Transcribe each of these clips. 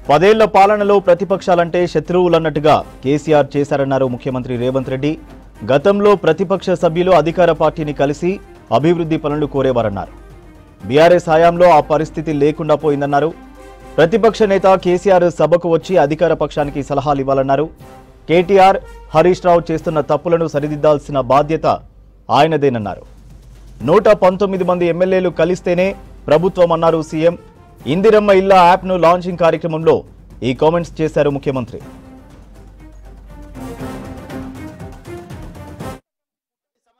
10 ఏళ్ల పాలనలో ప్రతిపక్షాలంటే శత్రువులన్నట్టుగా కేసీఆర్ చేశారన్నారు ముఖ్యమంత్రి రేవంత్ రెడ్డి. గతంలో ప్రతిపక్ష సభ్యులు అధికార పార్టీని కలిసి అభివృద్ధి పనులు కోరేవారన్నారు. బీఆర్ఎస్ హయాంలో ఆ పరిస్థితి లేకుండా పోయిందన్నారు. ప్రతిపక్ష నేత కేసీఆర్ సభకు వచ్చి అధికార పక్షానికి సలహాలు ఇవ్వాలన్నారు. కేటీఆర్, హరీష్ రావు చేస్తున్న తప్పులను సరిదిద్దాల్సిన బాధ్యత ఆయనదేనన్నారు. 119 మంది ఎమ్మెల్యేలు కలిస్తేనే ప్రభుత్వం అన్నారు సీఎం. ఇందిరమ్మ ఇళ్ల యాప్ను లాంచింగ్ కార్యక్రమంలో ఈ కామెంట్స్ చేశారు ముఖ్యమంత్రి.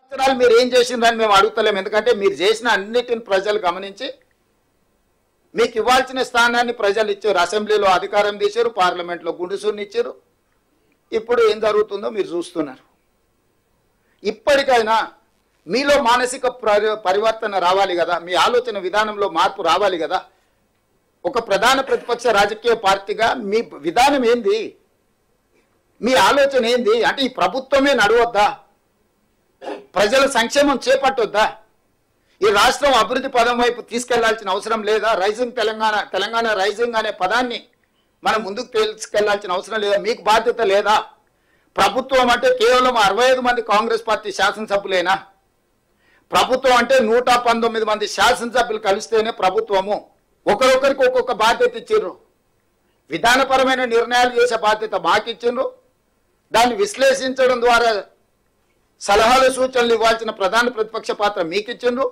సంవత్సరాలు మీరు ఏం చేసిందని మేము అడుగుతలేము. ఎందుకంటే మీరు చేసిన అన్నిటిని ప్రజలు గమనించి మీకు ఇవ్వాల్సిన స్థానాన్ని ప్రజలు ఇచ్చారు. అసెంబ్లీలో అధికారం తీశారు, పార్లమెంట్లో గుండుసూరిని ఇచ్చారు. ఇప్పుడు ఏం జరుగుతుందో మీరు చూస్తున్నారు. ఇప్పటికైనా మీలో మానసిక పరివర్తన రావాలి కదా, మీ ఆలోచన విధానంలో మార్పు రావాలి కదా. ఒక ప్రధాన ప్రతిపక్ష రాజకీయ పార్టీగా మీ విధానం ఏంది, మీ ఆలోచన ఏంది? అంటే ఈ ప్రభుత్వమే నడవద్దా? ప్రజల సంక్షేమం చేపట్టొద్దా? ఈ రాష్ట్రం అభివృద్ధి పదం వైపు తీసుకెళ్లాల్సిన అవసరం లేదా? రైజింగ్ తెలంగాణ రైజింగ్ అనే పదాన్ని మనం ముందుకు తీసుకెళ్లాల్సిన అవసరం లేదా? మీకు బాధ్యత లేదా? ప్రభుత్వం అంటే కేవలం 65 మంది కాంగ్రెస్ పార్టీ శాసనసభ్యులేనా? ప్రభుత్వం అంటే 119 మంది శాసనసభ్యులు కలిస్తేనే ప్రభుత్వము. ఒకరొకరికి ఒక్కొక్క బాధ్యత ఇచ్చిండ్రు. విధానపరమైన నిర్ణయాలు చేసే బాధ్యత మాకు ఇచ్చిండ్రు. దాన్ని విశ్లేషించడం ద్వారా సలహాలు సూచనలు ఇవ్వాల్సిన ప్రధాన ప్రతిపక్ష పాత్ర మీకు ఇచ్చిండ్రు.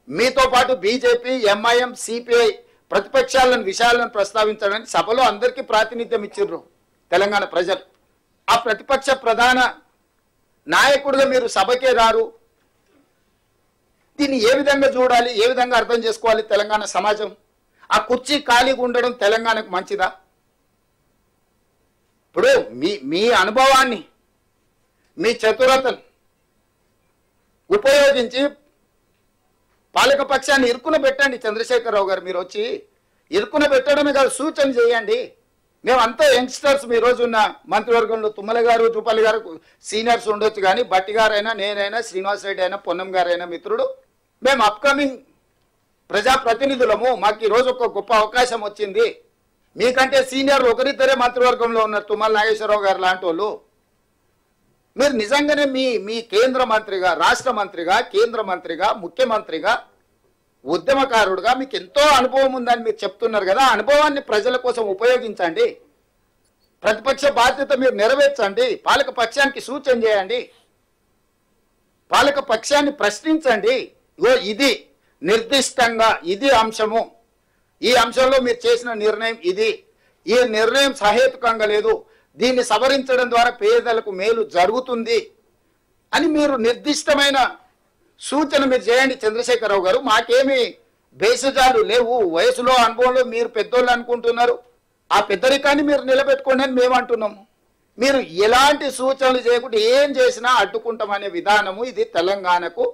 మీతో పాటు బీజేపీ, ఎంఐఎం, సిపిఐ ప్రతిపక్షాలను విషయాలను ప్రస్తావించడానికి సభలో అందరికీ ప్రాతినిధ్యం ఇచ్చిండ్రు తెలంగాణ ప్రజలు. ఆ ప్రతిపక్ష ప్రధాన నాయకుడిగా మీరు సభకే రారు. దీన్ని ఏ విధంగా చూడాలి, ఏ విధంగా అర్థం చేసుకోవాలి తెలంగాణ సమాజం? ఆ కుర్చీ ఖాళీగా ఉండడం తెలంగాణకు మంచిదా? ఇప్పుడు మీ అనుభవాన్ని, మీ చతురతను ఉపయోగించి పాలకపక్షాన్ని ఇరుకున పెట్టండి. చంద్రశేఖరరావు గారు మీరు వచ్చి ఇరుకున పెట్టడమే కాదు, సూచన చేయండి. మేమంతా యంగ్స్టర్స్. మీ రోజు ఉన్న మంత్రివర్గంలో తుమ్మల గారు, జూపల్లి గారు సీనియర్స్ ఉండొచ్చు, కానీ బట్టి గారైనా, నేనైనా, శ్రీనివాస్ రెడ్డి అయినా, పొన్నం గారైనా మిత్రుడు, మేము అప్కమింగ్ ప్రజాప్రతినిధులము. మాకు ఈరోజు ఒక గొప్ప అవకాశం వచ్చింది. మీకంటే సీనియర్ ఒకరిద్దరే మంత్రివర్గంలో ఉన్నారు, తుమ్మల నాగేశ్వరరావు గారు లాంటి వాళ్ళు. మీరు నిజంగానే మీ కేంద్ర మంత్రిగా, రాష్ట్ర మంత్రిగా, కేంద్ర మంత్రిగా, ముఖ్యమంత్రిగా, ఉద్యమకారుడుగా మీకు ఎంతో అనుభవం ఉందని మీరు చెప్తున్నారు కదా. అనుభవాన్ని ప్రజల కోసం ఉపయోగించండి. ప్రతిపక్ష బాధ్యత మీరు నెరవేర్చండి. పాలక పక్షానికి సూచన చేయండి. పాలక పక్షాన్ని ప్రశ్నించండి. ఇది నిర్దిష్టంగా ఇది అంశము, ఈ అంశంలో మీరు చేసిన నిర్ణయం ఇది, ఈ నిర్ణయం సహేతుకంగా లేదు, దీన్ని సవరించడం ద్వారా పేదలకు మేలు జరుగుతుంది అని మీరు నిర్దిష్టమైన సూచన మీరు చేయండి చంద్రశేఖరరావు గారు. మాకేమి బేసజాలు లేవు. వయసులో అనుభవంలో మీరు పెద్దోళ్ళు అనుకుంటున్నారు. ఆ పెద్దరికాన్ని మీరు నిలబెట్టుకోండి అని మేము అంటున్నాము. మీరు ఎలాంటి సూచనలు చేయకుండా ఏం చేసినా అడ్డుకుంటామనే విధానము ఇది తెలంగాణకు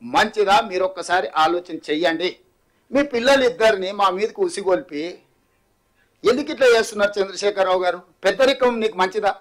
మంచిదా? మీరు ఒక్కసారి ఆలోచన చెయ్యండి. మీ పిల్లలు ఇద్దరిని మా మీదకి ఉసిగొల్పి ఎందుకు ఇట్లా చేస్తున్నారు చంద్రశేఖరరావు గారు? పెద్దరికం నీకు మంచిదా?